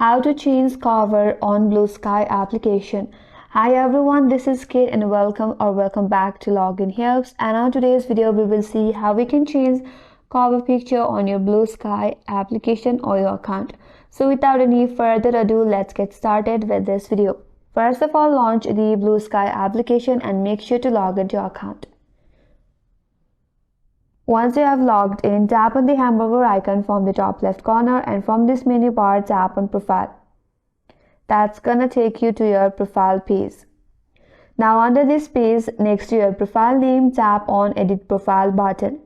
How to change cover on Bluesky application. Hi everyone, this is Kate and welcome back to Login Helps, and on today's video we will see how we can change cover picture on your Bluesky application or your account. So without any further ado, let's get started with this video. First of all, launch the Bluesky application and make sure to log into your account. Once you have logged in, tap on the hamburger icon from the top left corner, and from this menu bar, tap on Profile. That's gonna take you to your profile page. Now under this page, next to your profile name, tap on Edit Profile button.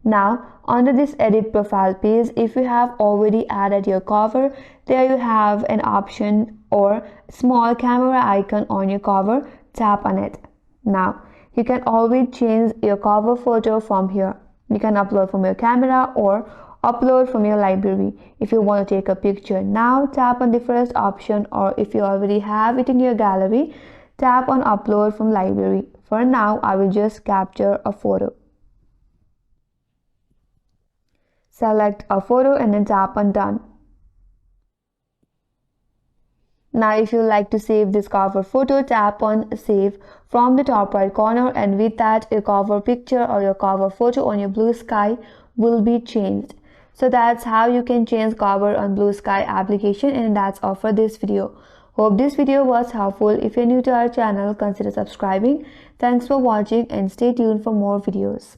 Now under this Edit Profile page, if you have already added your cover, there you have an option or small camera icon on your cover. Tap on it. Now you can always change your cover photo from here. You can upload from your camera or upload from your library. If you want to take a picture now, tap on the first option, or if you already have it in your gallery, tap on Upload from library. For now, I will just capture a photo. Select a photo and then tap on Done. Now if you like to save this cover photo, tap on Save from the top right corner, and with that your cover picture or your cover photo on your Bluesky will be changed. So that's how you can change cover on Bluesky application, and that's all for this video. Hope this video was helpful. If you're new to our channel, consider subscribing. Thanks for watching and stay tuned for more videos.